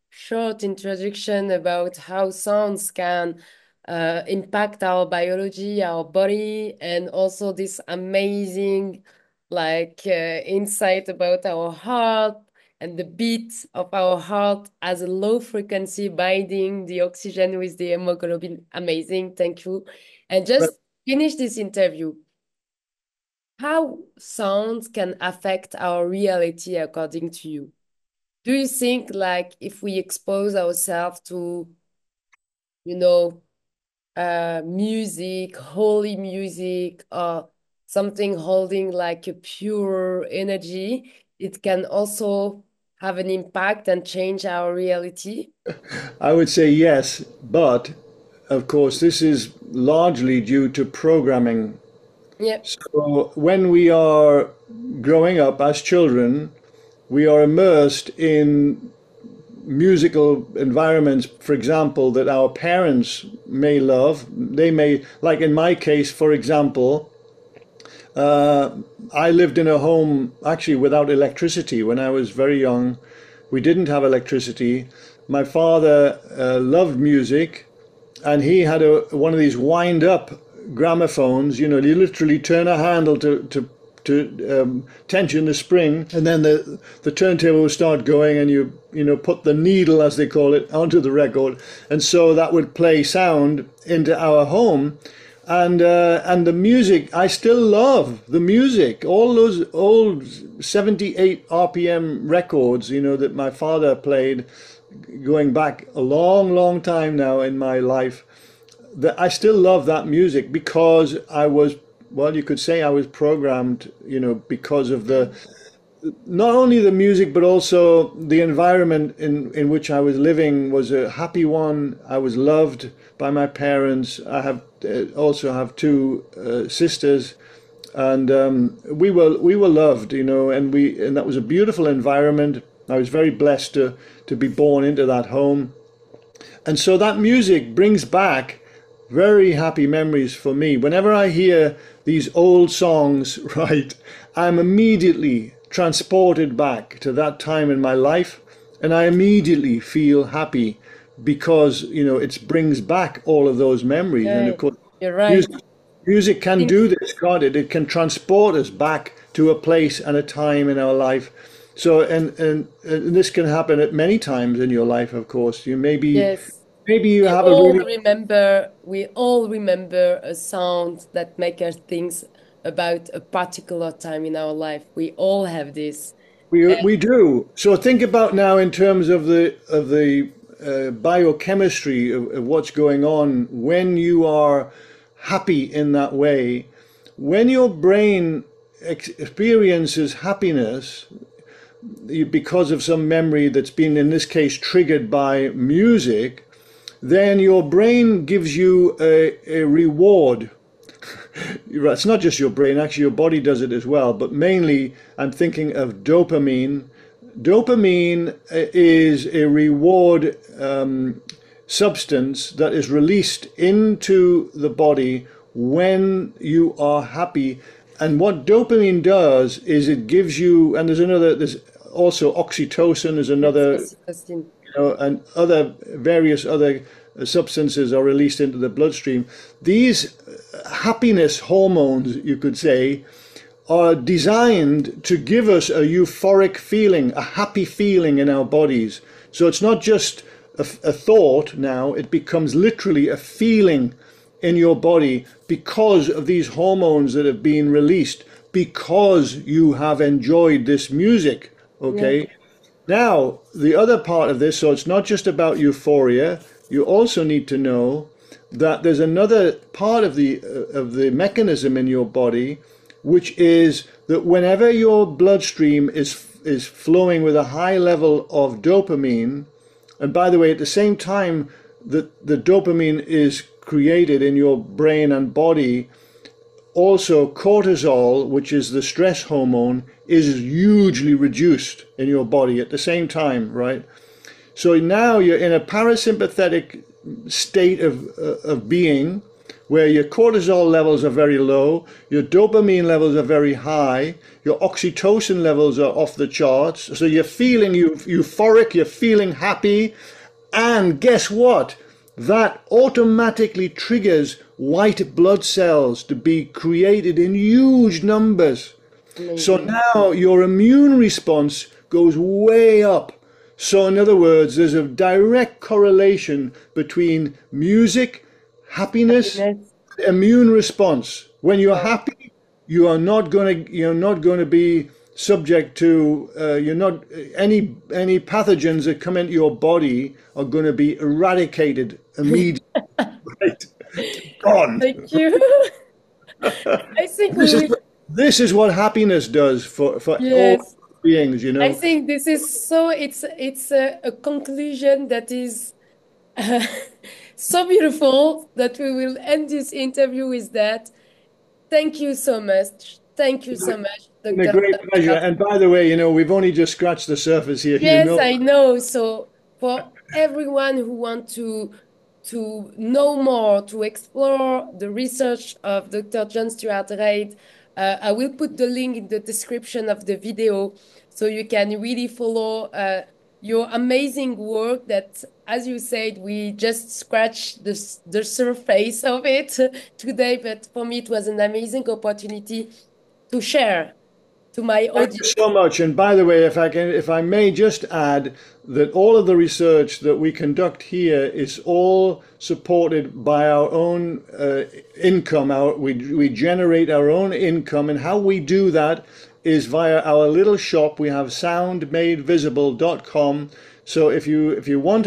Speaker 2: short introduction about how sounds can impact our biology, our body, and also this amazing insight about our heart and the beat of our heart as a low frequency binding the oxygen with the hemoglobin. Amazing, thank you. And just finish this interview. How sounds can affect our reality according to you? Do you think like if we expose ourselves to, you know, music, holy music, or something holding like a pure energy, it can also have an impact and change our reality?
Speaker 1: I would say yes, but of course this is largely due to programming.
Speaker 2: Yep.
Speaker 1: So when we are growing up as children, we are immersed in musical environments, for example, that our parents may love. They may, like in my case, for example, I lived in a home actually without electricity when I was very young. We didn't have electricity. My father loved music, and he had one of these wind-up gramophones. You know, you literally turn a handle to tension the spring, and then the turntable will start going, and you put the needle, as they call it, onto the record, and so that would play sound into our home. And the music, I still love the music. All those old 78 RPM records, that my father played, going back a long, long time now in my life. That I still love that music because well, you could say I was programmed, because of the not only the music but also the environment in which I was living was a happy one. I was loved by my parents. I have also have two sisters, and we were loved, and that was a beautiful environment. I was very blessed to be born into that home, and so that music brings back very happy memories for me. Whenever I hear these old songs, right, I'm immediately transported back to that time in my life, and I immediately feel happy because, it brings back all of those memories. And
Speaker 2: Yeah,
Speaker 1: of course,
Speaker 2: you're right.
Speaker 1: music, music
Speaker 2: I
Speaker 1: can
Speaker 2: think
Speaker 1: do this, can't it? It can transport us back to a place and a time in our life. So, and this can happen at many times in your life, of course.
Speaker 2: yes.
Speaker 1: Maybe you
Speaker 2: We
Speaker 1: have a
Speaker 2: all
Speaker 1: really
Speaker 2: remember, we all remember a sound that make us think about a particular time in our life. We all have this.
Speaker 1: we do. So think about now in terms of the biochemistry of what's going on when you are happy in that way. When your brain experiences happiness, because of some memory that's been, in this case, triggered by music, then your brain gives you a reward. It's not just your brain, actually, your body does it as well, but mainly I'm thinking of dopamine. Dopamine is a reward substance that is released into the body when you are happy. And what dopamine does is it gives you, and there's also oxytocin is another, and other various other substances are released into the bloodstream. These happiness hormones, you could say, are designed to give us a euphoric feeling, a happy feeling in our bodies. So it's not just a thought now, it becomes literally a feeling in your body because of these hormones that have been released, because you have enjoyed this music, okay? Yeah. Now, the other part of this, so it's not just about euphoria, you also need to know that there's another part of the mechanism in your body, which is that whenever your bloodstream is flowing with a high level of dopamine, and by the way, at the same time that the dopamine is created in your brain and body, also cortisol, which is the stress hormone, is hugely reduced in your body at the same time, right? So now you're in a parasympathetic state of being, where your cortisol levels are very low, your dopamine levels are very high, your oxytocin levels are off the charts. So you're feeling euphoric, you're feeling happy, and guess what? That automatically triggers white blood cells to be created in huge numbers. Amazing. So now your immune response goes way up. So in other words, there's a direct correlation between music, happiness, immune response. When you're happy, you're not going to be subject to any pathogens that come into your body are going to be eradicated immediately. Right? Gone.
Speaker 2: Thank you. I think
Speaker 1: this is what happiness does for
Speaker 2: yes.
Speaker 1: all beings, you know.
Speaker 2: I think this is so, it's a conclusion that is so beautiful that we will end this interview with that. Thank you so much. Thank you so much, Dr.
Speaker 1: It's a great pleasure. And by the way, we've only just scratched the surface here.
Speaker 2: Yes, I know. So for everyone who wants to know more, to explore the research of Dr. John Stuart Reid, I will put the link in the description of the video so you can really follow your amazing work that, as you said, we just scratched the surface of it today. But for me, it was an amazing opportunity to share to my audience.
Speaker 1: Thank you so much. And by the way, if I may just add that all of the research that we conduct here is all supported by our own income. We generate our own income, and how we do that is via our little shop. We have soundmadevisible.com. So if you want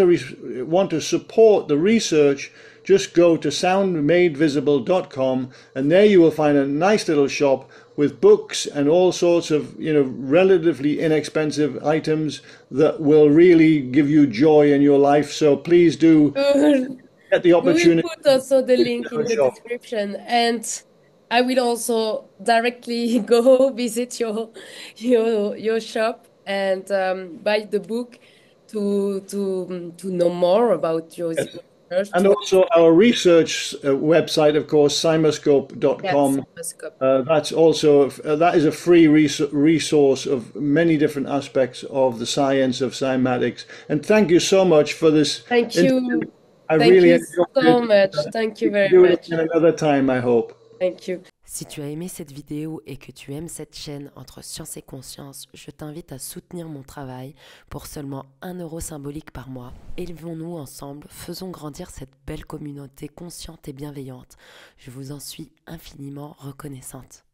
Speaker 1: to support the research, just go to soundmadevisible.com, and there you will find a nice little shop with books and all sorts of relatively inexpensive items that will really give you joy in your life. So please do get the opportunity.
Speaker 2: We will put also the link in the description, and I will also directly go visit your shop and buy the book to know more about your research.
Speaker 1: And also our research website, of course, Cymascope.com. That's also that is a free resource of many different aspects of the science of cymatics. And thank you so much for this.
Speaker 2: Thank you.
Speaker 1: Thank you
Speaker 2: so much. Thank you very much.
Speaker 1: Another time, I hope.
Speaker 2: Thank you.
Speaker 3: Si tu as aimé cette vidéo et que tu aimes cette chaîne Entre Science et Conscience, je t'invite à soutenir mon travail pour seulement 1 € symbolique par mois. Élevons-nous ensemble, faisons grandir cette belle communauté consciente et bienveillante. Je vous en suis infiniment reconnaissante.